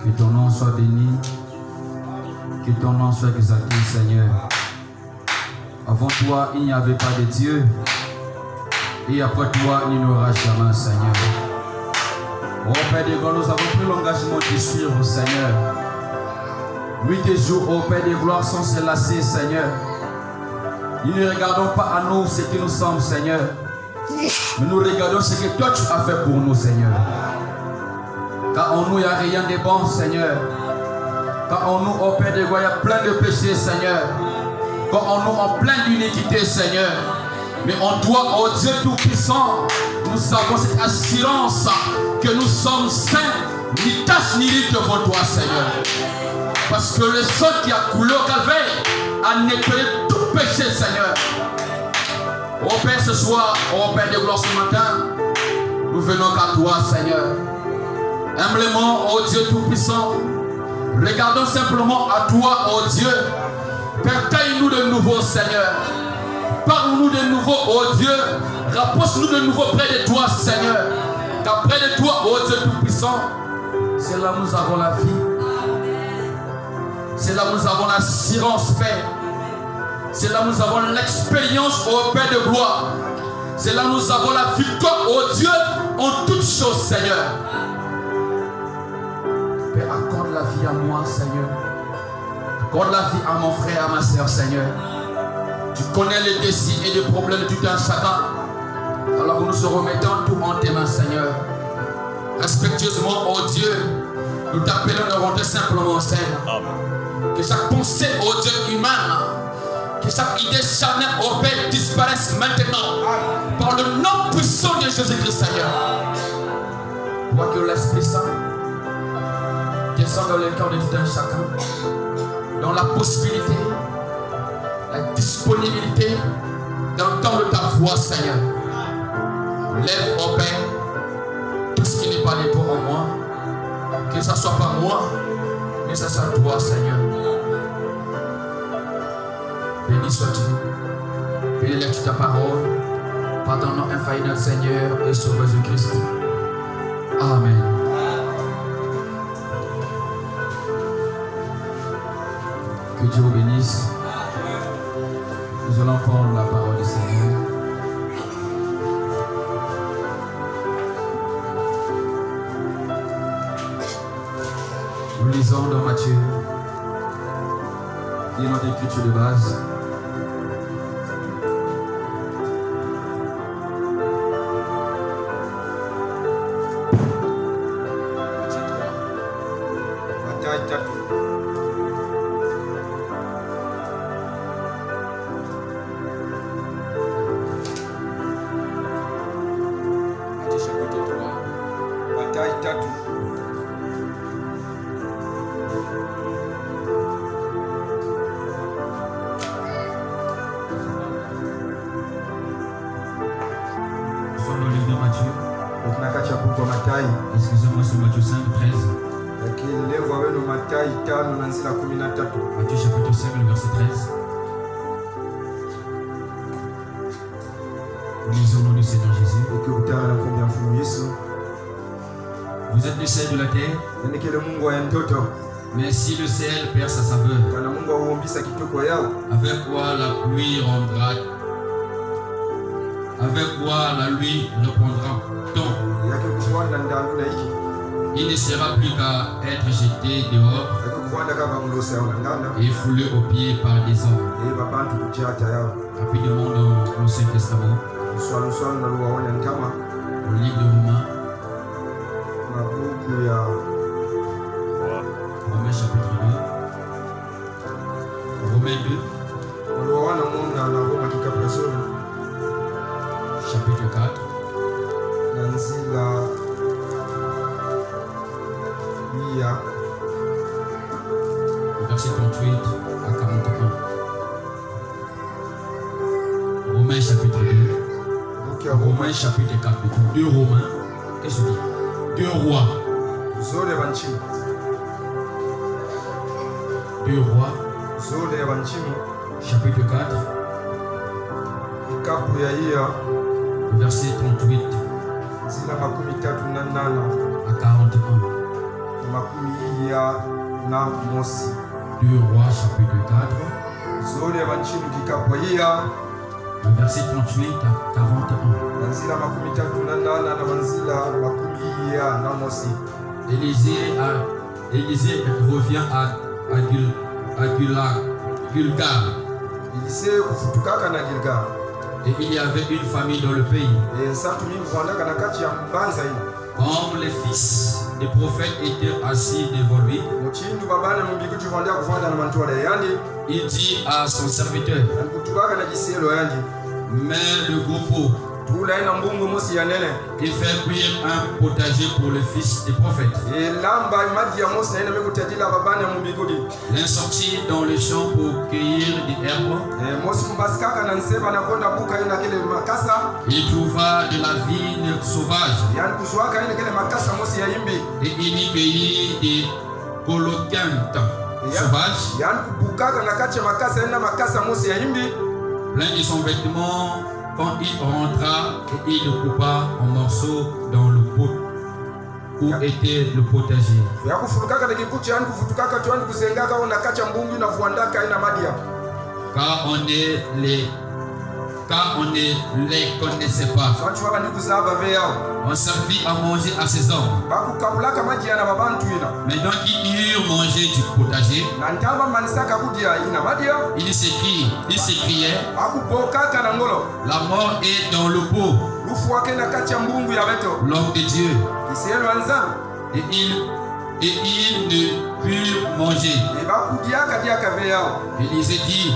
Que ton nom soit béni. Que ton nom soit exalté, Seigneur. Avant toi, il n'y avait pas de Dieu. Et après toi, il n'y en aura jamais, Seigneur. Oh Père de gloire, nous avons pris l'engagement de suivre, Seigneur. Nuit et jour, oh Père de gloire, sans se lasser, Seigneur. Nous ne regardons pas à nous ce que nous sommes, Seigneur. Mais nous regardons ce que toi tu as fait pour nous, Seigneur. Car en nous, il n'y a rien de bon, Seigneur. Car en nous, oh Père de gloire, il y a plein de péchés, Seigneur. Car en nous, en plein d'iniquité, Seigneur. Mais en toi, oh Dieu Tout-Puissant, nous avons cette assurance que nous sommes saints, ni tache ni rite devant toi, Seigneur. Parce que le sang qui a coulé au calvaire a nettoyé tout péché, Seigneur. Oh Père, ce soir, oh Père de gloire, ce matin, nous venons qu'à toi, Seigneur. Humblement, oh Dieu Tout-Puissant, regardons simplement à toi, oh Dieu. Père, taille-nous de nouveau, Seigneur. Parle-nous de nouveau, oh Dieu. Rapproche-nous de nouveau près de toi, Seigneur. Car près de toi, oh Dieu Tout-Puissant, c'est là où nous avons la vie. C'est là où nous avons l'assurance, Père. C'est là où nous avons l'expérience, ô Père de gloire. C'est là où nous avons la victoire, ô Dieu, en toutes choses, Seigneur. Père, accorde la vie à moi, Seigneur. Accorde la vie à mon frère, à ma soeur, Seigneur. Tu connais les désirs et les problèmes de tout un chacun. Alors nous se remettons tout en tes mains, Seigneur. Respectueusement, ô Dieu, nous t'appelons de rentrer simplement, Seigneur. Que chaque pensée, ô Dieu, humaine, que chaque idée charnelle, ô Père, disparaisse maintenant. Par le nom puissant de Jésus-Christ, Seigneur. Pour que l'Esprit Saint descende dans le cœur de tout un chacun. Dans la possibilité, la disponibilité d'entendre ta voix, Seigneur. Lève, ô Père, tout ce qui n'est pas libre en moi. Que ce ne soit pas moi, mais ça soit toi, Seigneur. Béni sois-tu. Bénis ta parole. Par ton nom infaillible, notre Seigneur et Sauveur Jésus-Christ. Amen. Que Dieu vous bénisse. Nous allons prendre la parole du Seigneur. Nous lisons dans Matthieu. Il y a notre écriture de base. Excusez-moi, c'est Matthieu 5, 13. Matthieu chapitre 5, le verset 13. Nous lisons au nom du Seigneur Jésus. Vous êtes le sel de la terre. Mais si le sel perd sa saveur, avec quoi la pluie rendra? Avec quoi la pluie reprendra-t-on? Il ne sera plus qu'à être jeté dehors et foulé aux pieds par des hommes. Rapidement dans l'Ancien Testament, au livre de Romains, Romains chapitre 2, Romains 2, chapitre 4, verset 38 à 41. Romains chapitre 2. Romains chapitre 4. 2 Romains. Qu'est-ce que tu dis? 2 rois. 2 rois. Chapitre 4. Verset 38 à 41. 2 Rois chapitre 4, le verset 38 à 41. Élisée revient à Gilgal. Et il y avait une famille dans le pays. Comme les fils des prophètes étaient assis devant lui, il dit à son serviteur: mets le gros pot et fait cuire un potager pour le fils des prophètes. L'un sortit dans le champ pour cueillir des herbes. Il trouva de la vigne sauvage et il y cueillit des coloquintes sauvages. Plein de son vêtement, quand il rentra, et il le coupa en morceaux dans le pot où était le potager. Car on ne les connaissait pas. On servit à manger à ses hommes. Mais donc ils eurent mangé du potager. Ils s'écriaient: la mort est dans le pot. L'homme de Dieu. Et ils ne purent manger. Élisée dit: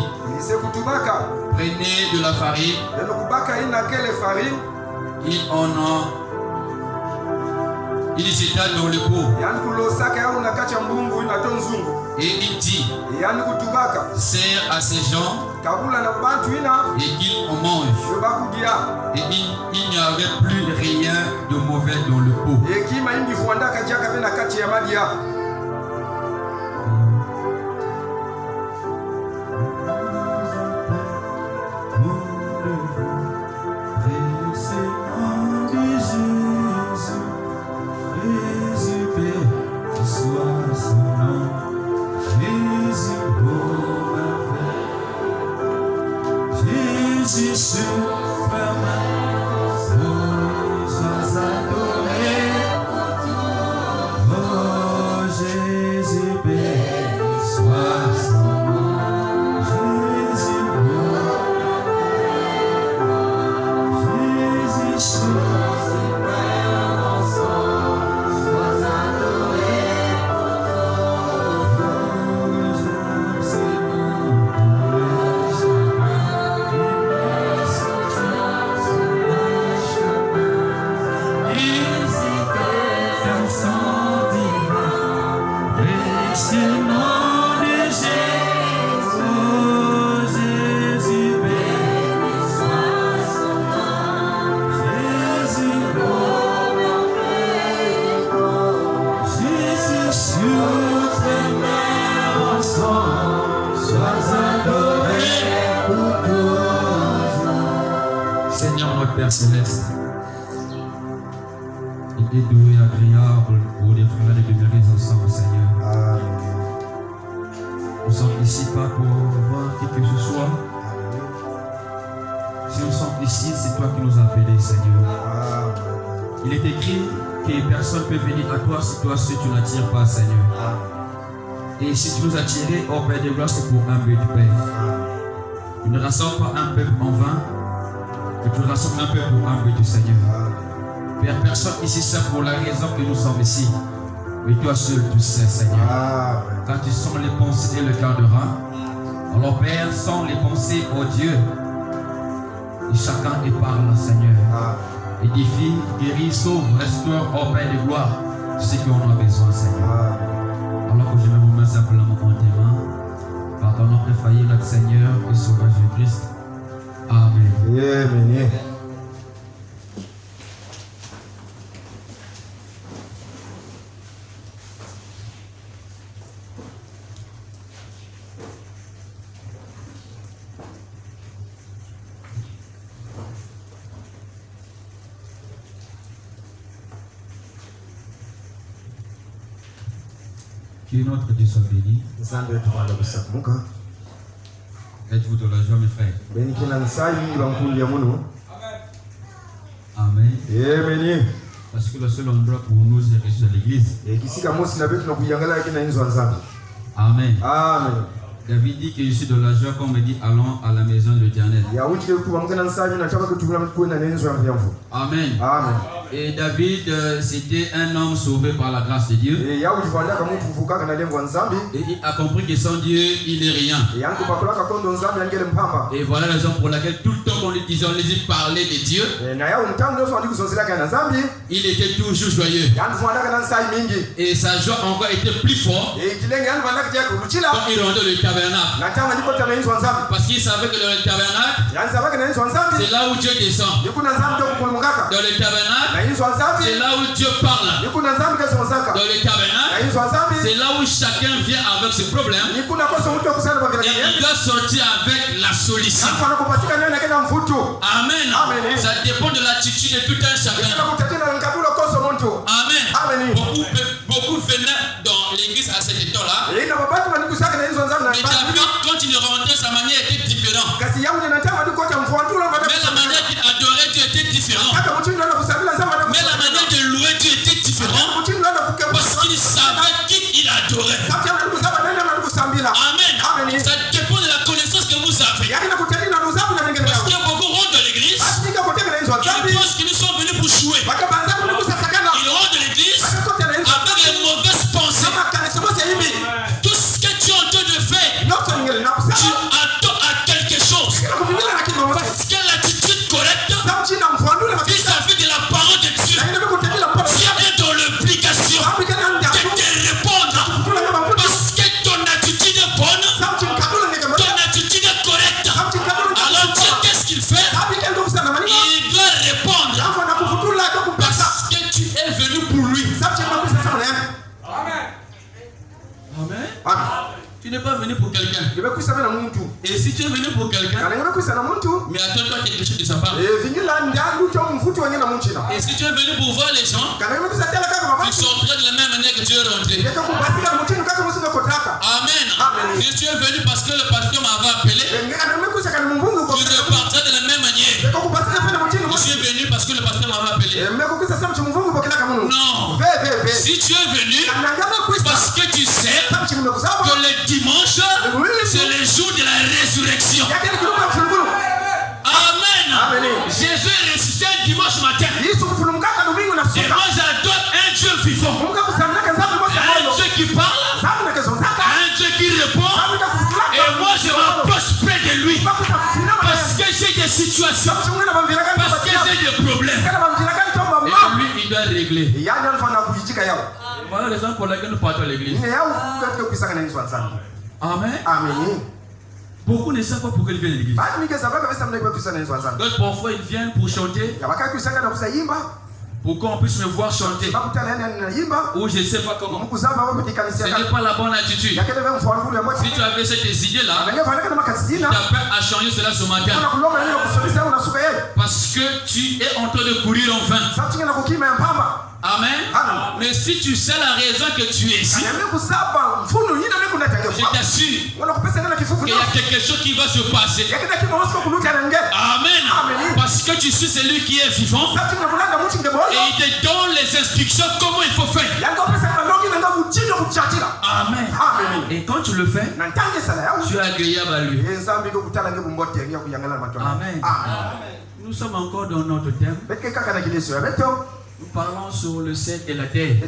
prenez de la farine. Il jeta dans le pot. Et il dit: sers à ces gens et qu'ils en mangent. Et il n'y avait plus rien de mauvais dans le pot. Père Céleste, il est doux et agréable pour les frères de demeurer ensemble, Seigneur. Amen. Nous sommes ici pas pour voir qui que ce soit. Si nous sommes ici, c'est toi qui nous as appelés, Seigneur. Amen. Il est écrit que personne ne peut venir à toi si toi seul tu n'attires pas, Seigneur. Amen. Et si tu nous as tirés, oh Père de gloire, c'est pour un but, Père. Amen. Tu ne rassembles pas un peuple en vain. Que tu rassembles un peu pour un but du Seigneur. Père, personne ici sait pour la raison que nous sommes ici. Mais toi seul tu sais, Seigneur. Quand tu sens les pensées et le gardera. Alors Père, sens les pensées, oh Dieu. Et chacun y parle, Seigneur. Édifie, guéris, sauve, restaure, oh Père de gloire. Ce qu'on a besoin, Seigneur. Alors que je me remets simplement en tes mains. Par ton nom infaillible, notre Seigneur et Sauveur Jésus-Christ. Amen. Amen. Que notre Dieu soit béni. Êtes-vous de la joie, mes frères? Amen. Parce que le seul endroit pour nous, c'est rester à l'église. Amen. Amen. David dit que je suis de la joie quand on me dit allons à la maison de l'Éternel. Amen. Amen. Et David, c'était un homme sauvé par la grâce de Dieu. Et il a compris que sans Dieu, il n'est rien. Et voilà la raison pour laquelle tout le temps qu'on lui disait, on lui dit parler de Dieu, il était toujours joyeux. Et sa joie encore était plus forte quand il rendait le tabernacle. Parce qu'il savait que dans le tabernacle, c'est là où Dieu descend. Dans le tabernacle, c'est là où Dieu parle. Dans le tabernacle, c'est là où chacun vient avec ses problèmes. Et il doit sortir avec la solution. Amen. Ça dépend de l'attitude de tout un chacun. Amen. Beaucoup venaient dans l'église à cet état-là. Mais David, quand il rentrait, sa manière était différente. Mais la manière qu'il adorait Dieu était différente. Mais la manière de louer Dieu était différente. Parce qu'il savait qui il adorait. Amen. Ça dépend de la connaissance que vous avez. Parce qu'il y a beaucoup rentrent de l'église. Ils pensent qu'ils sont venus pour jouer. Ils rentrent de l'église avec les mauvaises pensées. Tout ce que tu es en train de faire, tu attends à quelque chose. Parce que l'attitude correcte vis-à-vis de la parole de Dieu, tu es dans l'obligation de te répondre. Parce que ton attitude est bonne, ton attitude est correcte. Alors Dieu, qu'est-ce qu'il fait? Il doit répondre. Parce que tu es venu pour lui. Amen. Tu n'es pas venu pour quelqu'un. Et si tu es venu pour quelqu'un, mais attends-toi quelque chose de sa part. Et si tu es venu pour voir les gens, tu sortiras de la même manière que tu es rentré. Amen. Si tu es venu parce que le pasteur m'avait appelé, tu repartiras de la même manière. Je suis venu parce que le pasteur m'avait appelé. Non. Si tu es venu parce que tu sais que le dimanche, c'est le jour de la résurrection. Amen. Jésus est ressuscité un dimanche matin. Et moi j'adore un Dieu vivant. Un Dieu qui parle. Un Dieu qui répond. Et moi je m'approche près de lui. Parce que j'ai des situations. Parce que j'ai des problèmes. Et lui il doit régler. Voilà les raisons pour lesquelles nous partons à l'église. Amen. Beaucoup ne savent pas pourquoi ils viennent à l'église. Donc parfois ils viennent pour chanter, pour qu'on puisse me voir chanter. Ou je ne sais pas comment. Ce n'est pas la bonne attitude. Si tu avais cette idée-là, tu t'appelles à changer cela ce matin. Parce que tu es en train de courir en vain. Amen. Mais si tu sais la raison que tu es ici, je t'assure qu'il y a quelque chose qui va se passer. Amen. Parce que tu suis celui qui est vivant et il te donne les instructions comment il faut faire. Amen. Et quand tu le fais, tu es agréable à lui. Amen. Nous sommes encore dans notre thème. Nous parlons sur le ciel et la terre. Ce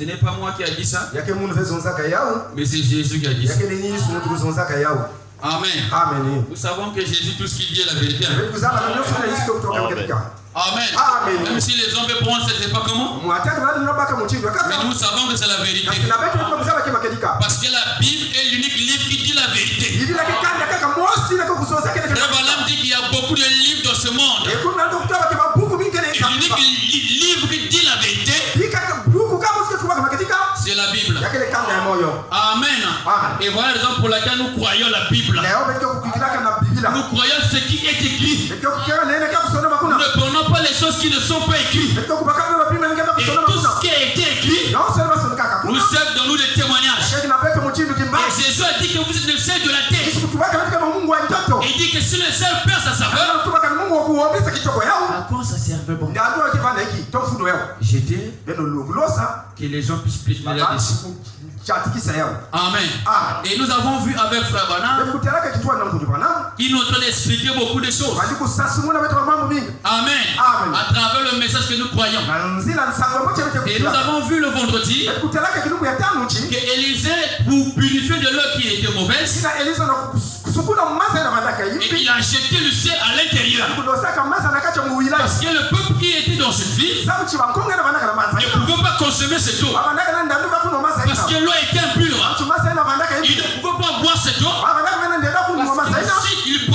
n'est pas moi qui ai dit ça, mais c'est Jésus qui a dit ça. Amen. Nous savons que Jésus, tout ce qu'il dit est la vérité. Amen. Même si les hommes peuvent prendre, ce n'est pas comment. Mais nous savons que c'est la vérité. Parce que la Bible est l'unique livre qui dit la vérité. Frère Balaam dit qu'il y a beaucoup de livres dans ce monde. Et l'unique livre qui dit la vérité, c'est la Bible. Amen. Et voilà la raison pour laquelle nous croyons la Bible. Nous croyons ce qui est écrit. Nous ne prenons pas les choses qui ne sont pas écrites. Et tout ce qui a été écrit, nous jeter, que les gens puissent plier là-dessus. Amen. Et nous avons vu avec Frère Branham, il nous a expliqué beaucoup de choses. Amen. À travers le message que nous croyons. Et nous avons vu le vendredi que Élisée, pour purifier de l'eau qui était mauvaise, et il a jeté le ciel à l'intérieur. Parce que le peuple qui était dans cette ville ne pouvait pas consommer cette eau. Parce que l'eau était impure. Il ne pouvait pas boire cette eau. Parce que s'il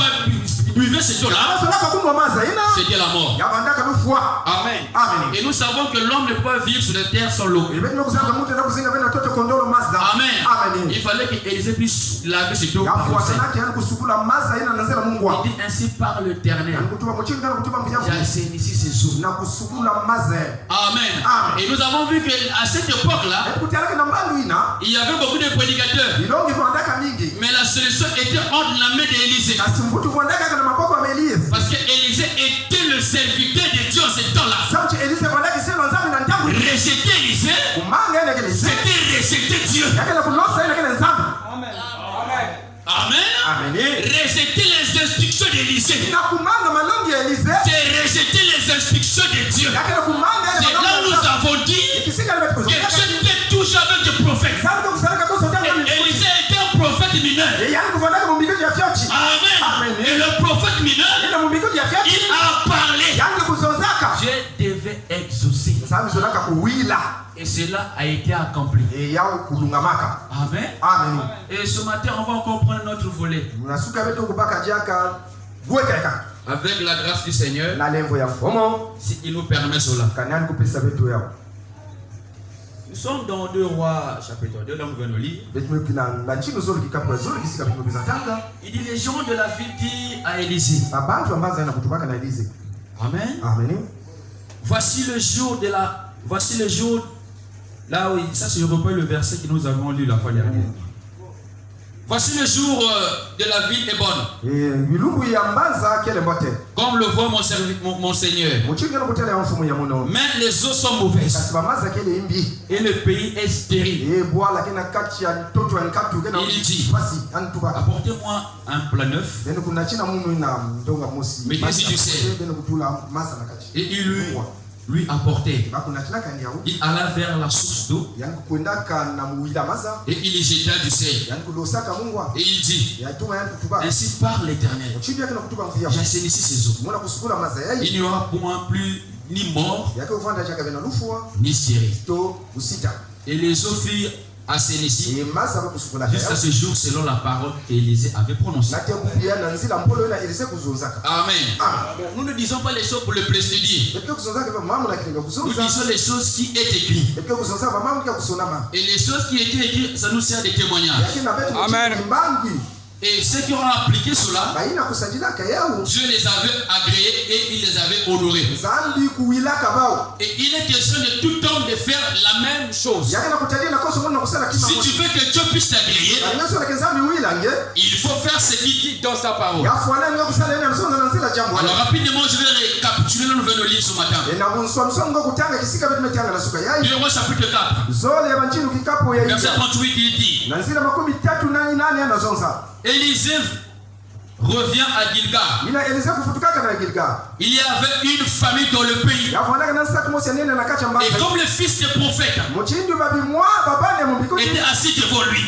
buvait cette eau-là, c'était la mort. Amen. Et nous savons que l'homme ne peut pas vivre sur la terre sans l'eau. Amen. Il fallait qu'Élisée puisse laver cette eau. Il dit ainsi par l'Éternel. J'ai assaini ces eaux. Amen. Et nous avons vu qu'à cette époque-là, il y avait beaucoup de prédicateurs. Mais la solution était entre la main d'Élisée. Parce que Élisée était le serviteur de Dieu en ce temps-là. Rejeter Élisée, c'était rejeter Dieu. Amen. Rejeter les instructions d'Élisée, c'est rejeter les instructions de Dieu. C'est là où nous avons dit que Dieu était toujours avec des prophètes. Élisée était un prophète mineur. Amen. Et le prophète mineur, il a parlé. Dieu devait exaucer. Et cela a été accompli. Amen. Et ce matin, on va encore prendre notre volet. Avec la grâce du Seigneur, s'il nous permet cela. Nous sommes dans 2 Rois, chapitre 2, là nous venons lire. Il dit les gens de la ville disent à Élisée. Amen. Voici le jour de la... Voici le jour... Là oui, ça c'est le verset que nous avons lu la fois dernière. Voici le jour de la ville est bonne. Comme le voit mon Seigneur. Mais les eaux sont mauvaises. Et le pays est stérile. Il dit, apportez-moi un plat neuf. Mettez-y du sel. Et il lui apportait. Il alla vers la source d'eau et il y jeta du sel. Et il dit, ainsi parle l'Éternel, j'assaini ces eaux. Il n'y aura point plus ni mort ni stérile. Et les eaux furent assainies jusqu'à ce jour selon la parole qu'Élisée avait prononcée. Amen. Nous ne disons pas les choses pour le plaisir de Dieu. Nous disons les choses qui est écrites. Et les choses qui étaient écrites, ça nous sert de témoignage. Amen. Et ceux qui ont appliqué cela, Dieu les avait agréés et il les avait honorés. Et il est question de tout homme de faire la même chose. Si tu veux que Dieu puisse t'agréer, il faut faire ce qu'il dit dans sa parole. Alors rapidement, je vais récapituler, nous venons lire ce matin. 2 Rois chapitre 4. Verset 38, il dit, Élisée revient à Gilgal. Il y avait une famille dans le pays. Et comme le fils du prophète était assis devant lui, et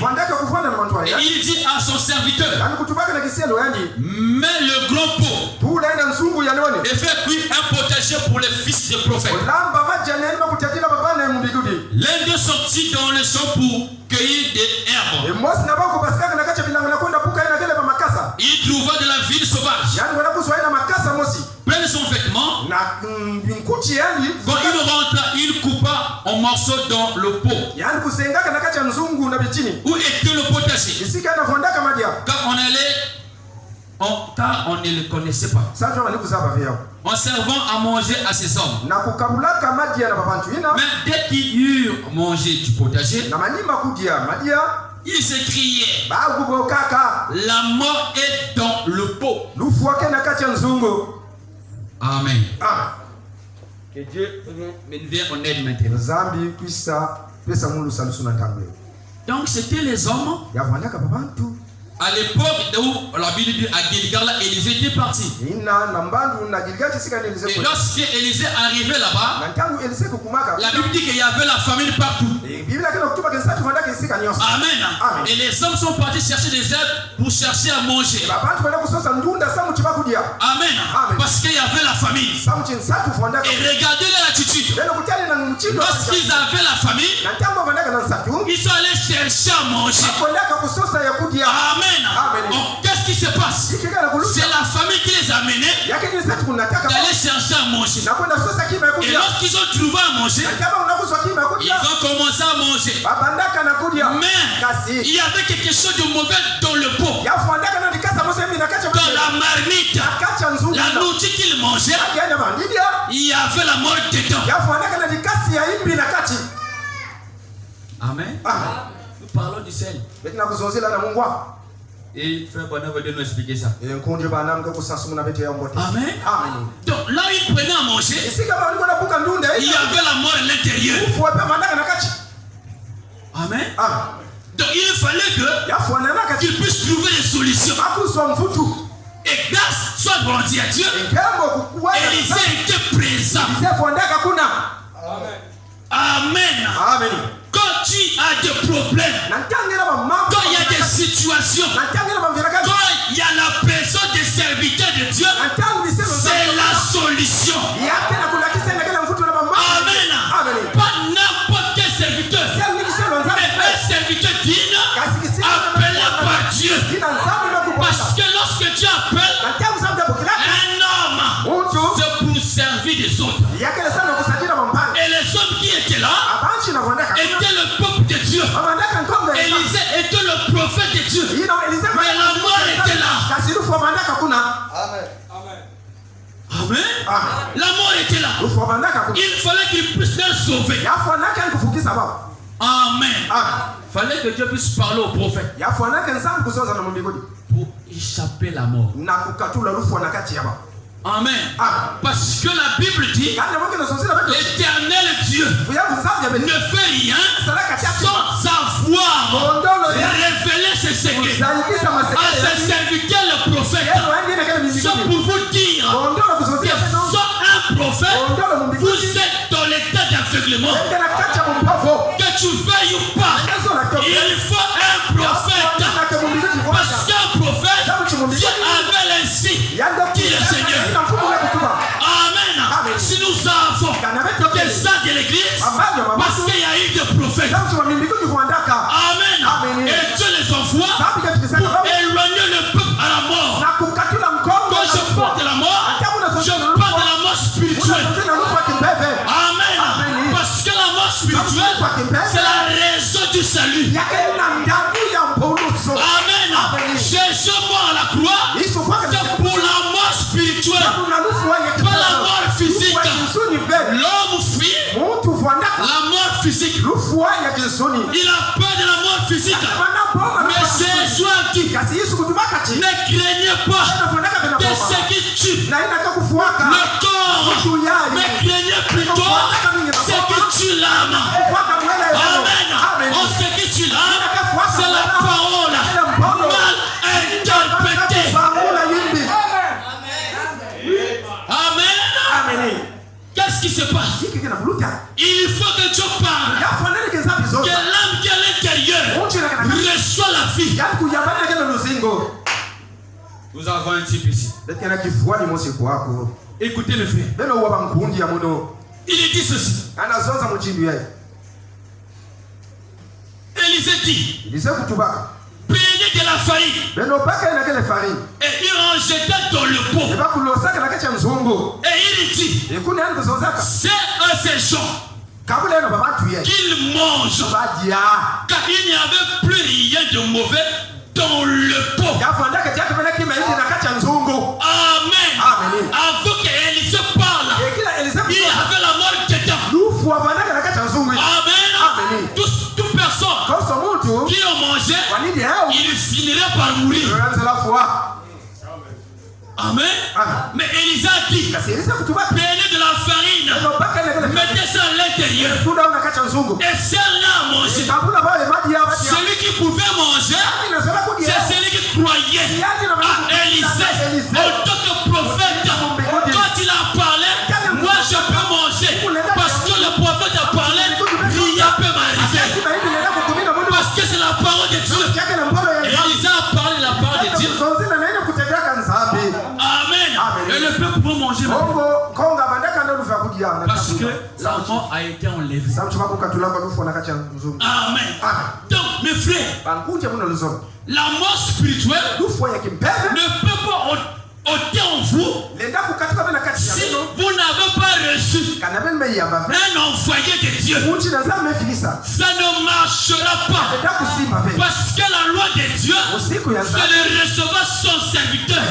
il dit à son serviteur, mets le grand pot et fais cuire un potager pour le fils du prophète. L'un d'eux sortit dans le champ pour cueillir des herbes. Il trouva de la vigne sauvage. Prenne son vêtement. Quand il rentra, il coupa en morceaux dans le pot. Où était le potager? Car on ne le connaissait pas. En servant à manger à ses hommes. Mais dès qu'ils eurent mangé du potager, ils s'écriaient, la mort est dans le pot. Amen. Que Dieu me vienne en aide maintenant. Zambi kuisa pesa mulu salusuna ntambe. Donc c'était les hommes. Ya vanda ka babantu. À l'époque où la Bible dit à Gilgal, Élisée était parti. Et lorsque Élisée arrivait là-bas, la Bible dit qu'il y avait la famine partout. Amen. Et les hommes sont partis chercher des herbes pour chercher à manger. Amen. Parce qu'il y avait la famine. Et regardez leur attitude. Lorsqu'ils avaient la famine, ils sont allés chercher à manger. Amen. Donc, qu'est-ce qui se passe? C'est la famille qui les a menés d'aller chercher à manger. Et lorsqu'ils ont trouvé à manger, ils ont commencé à manger. Mais il y avait quelque chose de mauvais dans le pot, dans la marmite, la nourriture qu'ils mangeaient. Il y avait la mort dedans. Amen. Nous parlons du sel. Et frère Bonheur veut nous expliquer ça. Amen. Donc là où ils prenaient à manger, il y avait la mort à l'intérieur. Amen. Donc il fallait qu'ils puissent trouver des solutions. Et grâce soit grandi à Dieu, Élisée était présent. Amen. Quand tu as des problèmes, quand il y a des situations, quand il y a la présence des serviteurs de Dieu, c'est la solution. Amen. Pas n'importe quel serviteur, mais un serviteur digne, appelé par Dieu. Parce que lorsque Dieu appelle un homme, c'est pour servir des autres. Et les hommes qui étaient là étaient le peuple de Dieu. Élisée était le prophète de Dieu. Mais la mort était là. Amen. La mort était là. Il fallait qu'il puisse les sauver. Amen. Il fallait que Dieu puisse parler au prophète pour échapper la mort. Amen. Parce que la Bible dit l'Éternel Dieu ne fait rien sans savoir révéler ses secrets à ses serviteurs, le prophète. C'est pour vous dire que sans un prophète, vous êtes dans l'état d'aveuglement. Que tu veuilles ou pas, il faut un prophète. Parce qu'un prophète, Dieu avait ainsi qui est le Seigneur. Amen. Si nous avons des saints de l'église, parce qu'il y a eu des prophètes. Amen. Et Dieu les envoie pour éloigner le peuple à la mort. Quand je parle de la mort, je parle de la mort spirituelle. Amen. Parce que la mort spirituelle, c'est la raison du salut. Amen. Jésus mort à la croix, c'est pour la mort spirituelle, pas la mort physique. L'homme fuit la mort physique. Il a peur de la mort physique. Mais Jésus a dit, ne craignez pas de ce qui tue le corps, mais craignez plutôt ce qui tue l'âme. Amen. En ce qui tue l'âme, c'est la parole mal interprétée. Amen. Qu'est-ce qui se passe? Il faut que Dieu parle. Que l'âme qui est à l'intérieur reçoit la vie. Nous avons un type ici. Écoutez le frère. Il dit ceci. Élisée dit, prenez de la farine et il en jeta dans le pot. Et il dit, c'est à ces gens qu'ils mangent, car il n'y avait plus rien de mauvais dans le pot. Amen. Avant qu'Élisée parle, il y avait la mort dedans. Amen. Toute personne qui a mangé, il finirait par mourir. Amen. Mais Élisa a dit, prenez de la farine, mettez ça à l'intérieur et servez-la à manger. Celui qui pouvait manger, c'est celui qui croyait à Élisa. En tant que prophète, quand il a parlé, moi je peux manger. Parce que le prophète a parlé, rien peut m'arriver. Parce que c'est la parole de Dieu. Élisa a parlé la parole de Dieu. Amen. Et le peuple peut manger. Parce que la mort a été enlevée. Amen. Donc, mes frères, la mort spirituelle ne peut pas ôter en vous si vous n'avez pas reçu un envoyé de Dieu. Ça ne marchera pas. Parce que la loi de Dieu, c'est de recevoir son serviteur.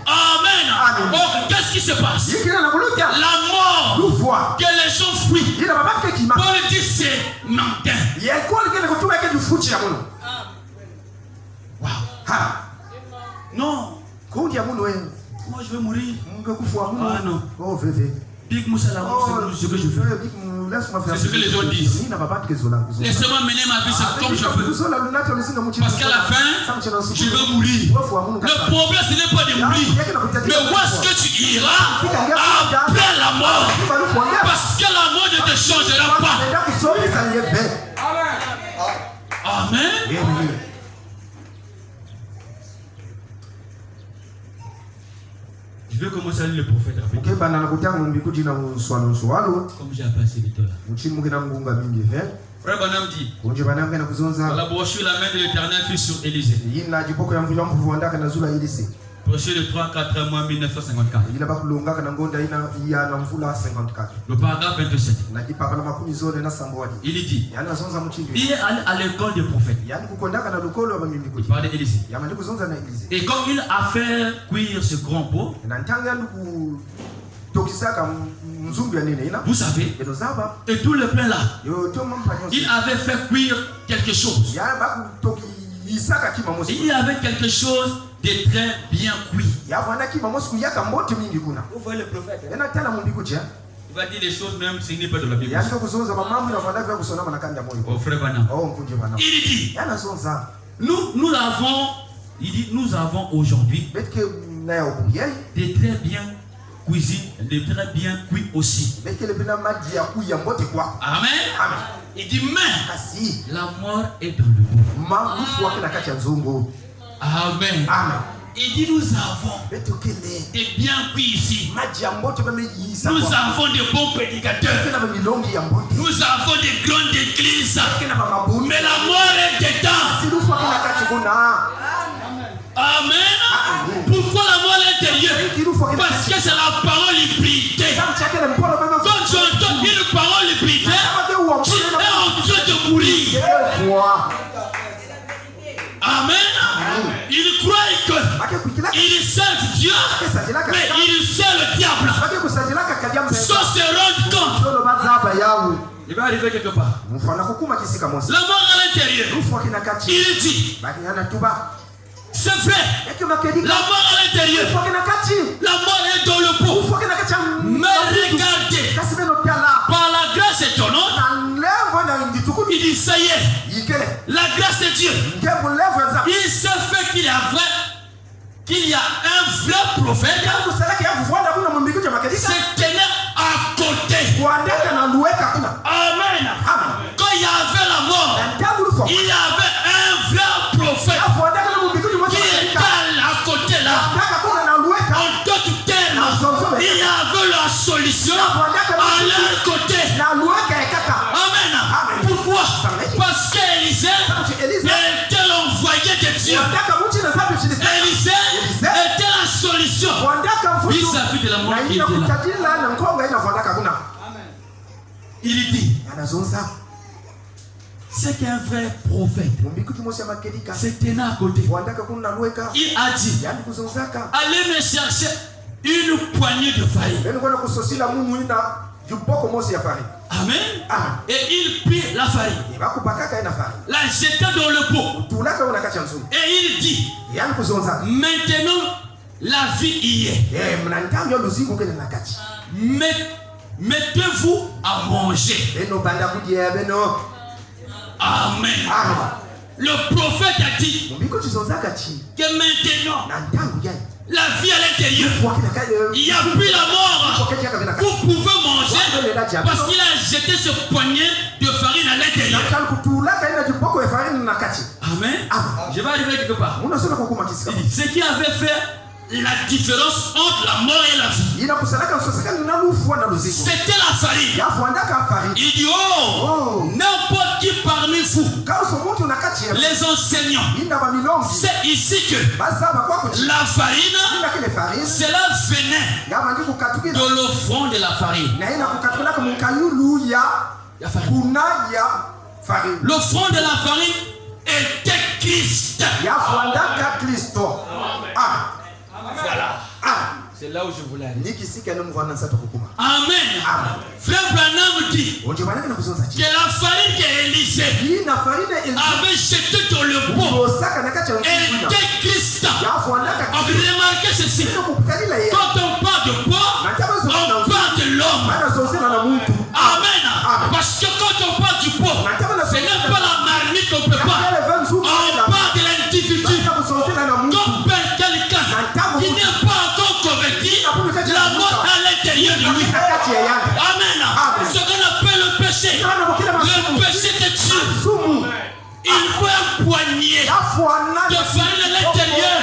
Amen. Or, qu'est-ce qui se passe? La mort que les gens fuient. Paul dit c'est menteur. Wow. Non. Moi je vais mourir. Ah non. Dis que c'est ce que je fais. C'est ce que les autres disent. Laissez-moi mener ma vie comme je veux. Parce qu'à la fin, je vais mourir. Le problème ce n'est pas de mourir. Mais où est-ce que tu iras après la mort? Parce que la mort ne te changera pas. Amen. Je vais commencer à lire le prophète rapidement. Comme j'ai passé le temps là. Frère Branham dit, la brochure, la main de l'Éternel fut sur Élisée. Brochure de 3-4 mois 1954. Le paragraphe 27. Il dit, il est allé à l'école des prophètes. Il parlait d'Élisée. Et quand il a fait cuire ce grand pot, vous savez, et tout le plein là, il avait fait cuire quelque chose. Il y avait quelque chose de très bien cuit. Vous voyez le prophète, il va dire les choses même s'il n'est pas de la Bible. Oh frère Branham. Il dit, nous avons aujourd'hui de très bien cuisine, de très bien cuit aussi. Amen. Il dit, mais la mort est dans le monde. Amen. Il dit, nous avons des bien cuits ici. Nous avons de bons prédicateurs. Nous avons des grandes églises. Mais la mort est dedans. Amen. Pourquoi la mort est intérieure? Parce que c'est la parole hybride. Quand tu entends une parole hybride, tu es en train de mourir. Amen. Il croit qu'il servent Dieu, mais il sert le diable. Sans se rendre compte, il va arriver quelque part. La mort à l'intérieur, il dit, c'est vrai, la mort à l'intérieur, la mort est dans le pot. Mais regardez, par la grâce étonnante, il dit ça y est, la grâce de Dieu, il se fait qu'il y a un vrai prophète qui se tenait à côté. Amen. Quand il y avait la mort, il y avait un vrai prophète qui était à côté là. En d'autres termes, il y avait la solution à leur côté. Amen. Pourquoi? Parce qu'Élisée était l'envoyé de Dieu. Élisée était la solution vis-à-vis de la mort qui était là. Il dit, c'est qu'un vrai prophète se tenait à côté. Il a dit, allez me chercher une poignée de farine. Amen. Et il prit la farine, la jeta dans le pot. Et il dit, maintenant la vie y est. Mettez-vous à manger. Amen. Le prophète a dit que maintenant, la vie à l'intérieur, il n'y a plus la mort. Vous pouvez manger parce qu'il a jeté ce poignet de farine à l'intérieur. Amen. Je vais arriver quelque part. Ce qui avait fait la différence entre la mort et la vie, c'était la farine. Il dit, oh, n'importe qui parmi vous, les enseignants, c'est ici que la farine, c'est le venin de l'offrande de la farine. L'offrande de la farine était Christ. Voilà. C'est là où je voulais aller. Amen. Frère Branham dit que la farine qu'Élisée avait jetée dans le pot était Christ. On peut remarquer ceci. Quand on parle de pot, on parle de l'homme. Amen. Parce que quand on parle du pot, ce n'est pas la marmite qu'on prépare. On parle de l'individu. Comme quelqu'un qui n'est pas encore converti, la mort à l'intérieur de lui. Amen. Ce qu'on appelle le péché. Le péché te tue. Il faut un poignet de farine à l'intérieur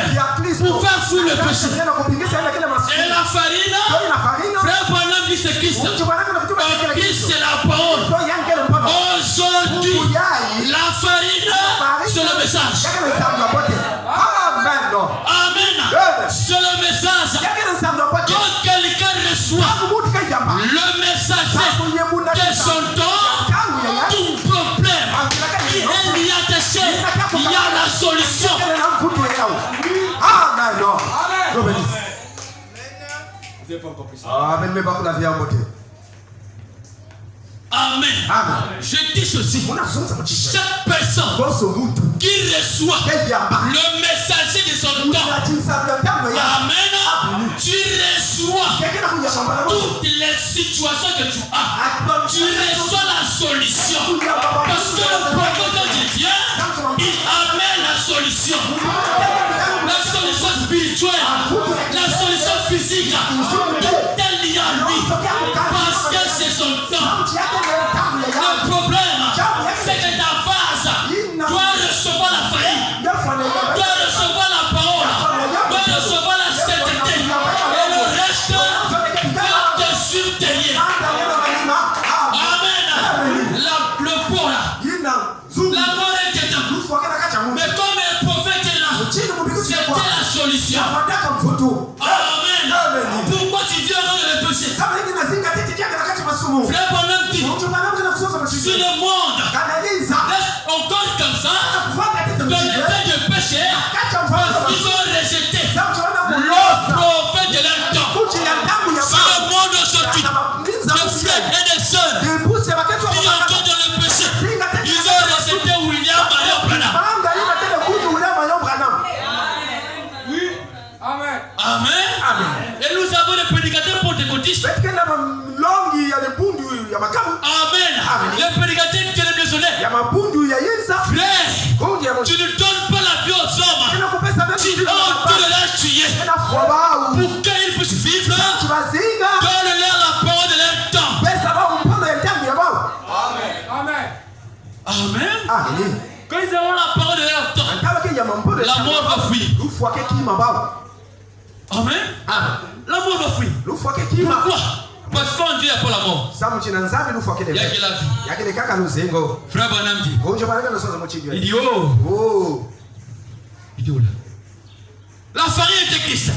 pour faire fuir le péché. Et la farine, frère Branham dit c'est Christ. Christ c'est la parole. Aujourd'hui, la farine c'est le message. Amen. C'est le message. Quand quelqu'un reçoit le messager de son temps, tout problème, il y a des choses, il y a la solution. Amen. Je dis ceci. Chaque personne qui reçoit le messager de son temps, amen, tu reçois toutes les situations que tu as. Tu reçois la solution. Parce que le prophète de Dieu, il amène la solution. La solution spirituelle, la solution physique, tout est lié à lui. Parce que c'est son temps. Le problème, c'est que ta vase doit recevoir la faillite, doit recevoir la parole, doit recevoir la sainteté. Et le reste doit te subterrier. Amen. Le pot là, la mort est dedans. Mais comme le prophète est là, c'était la solution. Amen. Pourquoi tu viens dans le péché? Frère Branham dit, si le monde laisse encore comme ça, dans l'état de péché, parce qu'ils ont rejeté le prophète de leur temps. Si le monde aujourd'hui, de frères et de sœurs, qui encore dans le péché, ils ont rejeté William Marion Branham. Oui. Amen. Amen. Et nous avons des prédicateurs pentecôtistes. Amen. Les prédicateurs qui les maisonnaires. Frère, tu ne donnes pas la vie aux hommes. Tu as envie de les tuer. Pour qu'ils puissent vivre, donne-leur la parole de leur temps. Amen. Amen. Quand ils auront la parole de leur temps, la mort va fuir. Amen. La mort va fuir. Pourquoi? Parce qu'en Dieu, il n'y a pas la mort. Il y a que la vie. Frère Branham dit, il dit, oh. Il dit, oh là. La farine était Christ.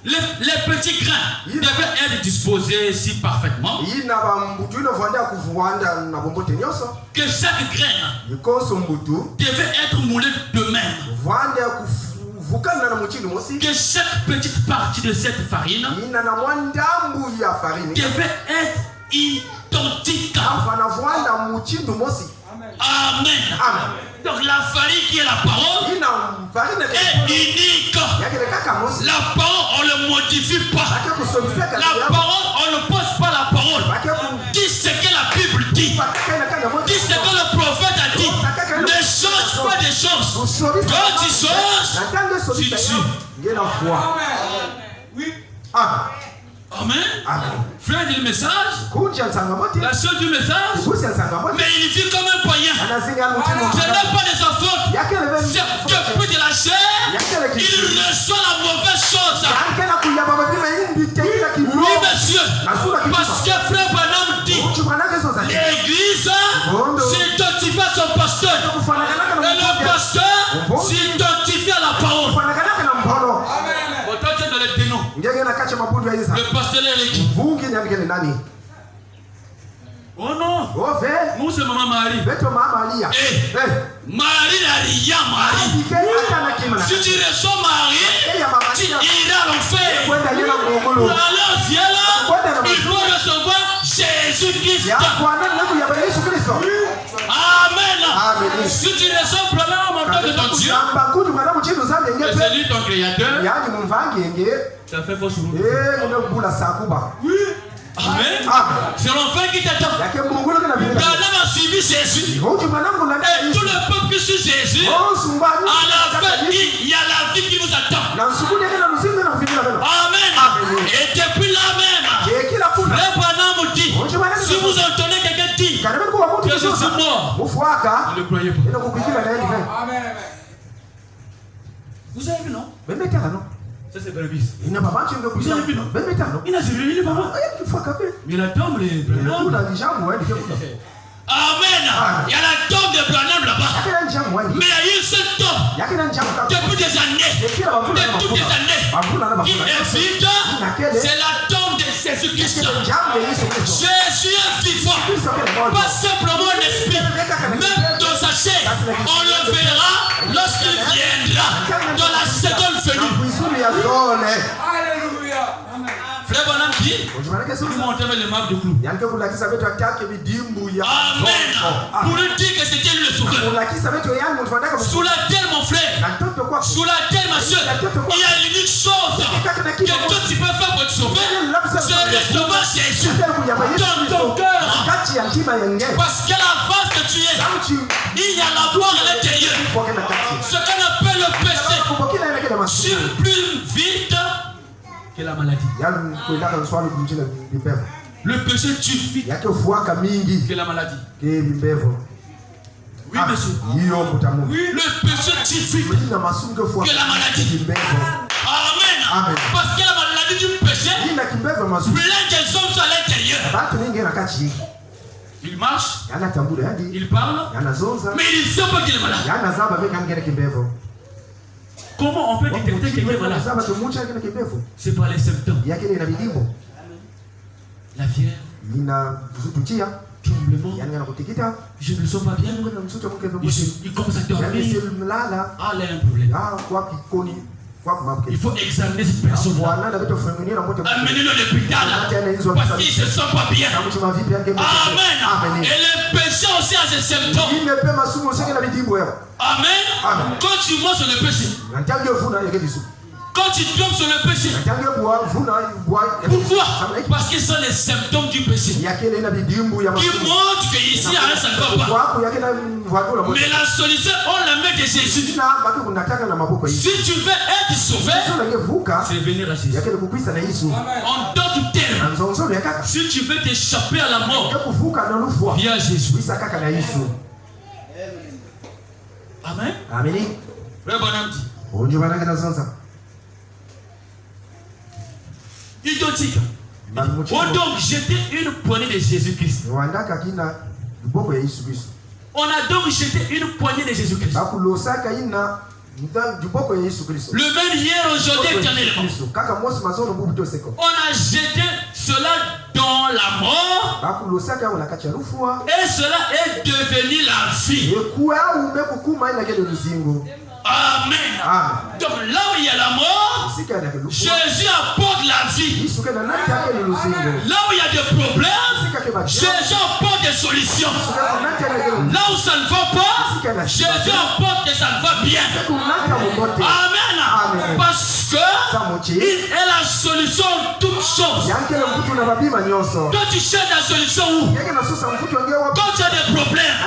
Les petits grains devaient être disposés si parfaitement que chaque grain devait être moulé de même. Que chaque petite partie de cette farine devait être identique. Amen. Donc la farine qui est la parole est unique. La parole, on ne le modifie pas. La parole, on ne pose pas la parole. Dis ce que la Bible dit. Dis ce que le prophète a dit. Ne change pas des choses. Quand tu changes, tu tues. Amen. Frère dit le message. La chose du message. Mais il vit comme un païen. Ce n'est pas de sa faute. C'est depuis de la chair, il reçoit la mauvaise chose. Oui, monsieur. Parce que frère Branham dit l'église s'identifie à son pasteur. Et le pasteur s'identifie à la parole. Dans les dénoms. Le pasteur est qui? Oh non! Nous c'est maman Marie. Marie n'a rien, Marie. Si tu reçois Marie, tu iras à l'enfer. Pour aller au ciel, il faut recevoir Jésus-Christ. Amen. Si tu reçois Branham en tant que ton Dieu, et c'est lui ton créateur, ça fait fausse route. Oui. Amen. C'est l'enfant qui t'attend. Branham a suivi Jésus. Et tout le peuple qui suit Jésus, à la fin, il y a la vie qui nous attend. Amen. Et depuis là même, le Branham dit, si vous entendez quelqu'un dire que je suis mort, ne le croyez pas. Vous avez vu, non? Ça c'est Barbis. Il n'a pas vous avez vu, non? Il n'a jamais vu, papa. Mais la tombe, les Branham. Amen. Il y a la tombe de Branham là-bas. Mais il y a une seule tombe. Depuis des années. Depuis toutes des années. Qui est vide. C'est la tombe de Jésus-Christ. Jésus est vivant. Pas simplement un esprit. Même dans sa chair. On le verra lorsqu'il viendra. Dans la seconde venue. Alléluia. Frère Branham dit, vous montrez les marques de clous. Amen. Pour lui dire que c'était lui le sauveur. Sous la terre, mon frère, sous la terre, ma soeur, il y a l'unique chose que toi tu peux faire pour te sauver, c'est recevoir Jésus dans ton cœur. Parce qu'à la base que tu es, il y a la gloire à l'intérieur. Ce qu'on appelle le péché, c'est plus vite que la maladie. Le péché tue vite que la maladie. Oui, monsieur. Le péché tue vite que la maladie. Amen. Parce que la maladie du péché, plein des hommes sont à l'intérieur. Il marche, il parle, mais il ne sait pas qu'il est malade. Comment on peut détecter quelqu'un est malade? C'est par les symptômes. La fièvre, tremblement, je ne sens pas bien, il commence à dormir. Ah, il a un problème. Il faut examiner cette personne-là. Amenez-le à l'hôpital. Parce qu'il ne se sent pas bien. Amen. Et le péché aussi a ses symptômes. Amen. Quand tu mens sur le péché, quand tu tombes sur le péché, pourquoi? Parce que ce sont les symptômes du péché qui montrent qu'ici, ça ne va pas. Mais la solution, on la met de Jésus. Si tu veux être sauvé, c'est venir à Jésus. En d'autres termes, si tu veux t'échapper à la mort, viens à Jésus. Amen. Frère Branham dit identique. On donc jeté une poignée de Jésus-Christ. On a donc jeté une poignée de Jésus-Christ. Le même hier, aujourd'hui, éternellement. On a jeté cela dans la mort. Et cela est devenu la vie. Amen. Donc là où il y a la mort, Jésus apporte la vie. Là où il y a des problèmes, Jésus apporte des solutions. Là où ça ne va pas, Jésus apporte que ça ne va bien. Amen. Parce que il est la solution de toutes choses. Quand tu cherches la solution où? Quand tu as des problèmes,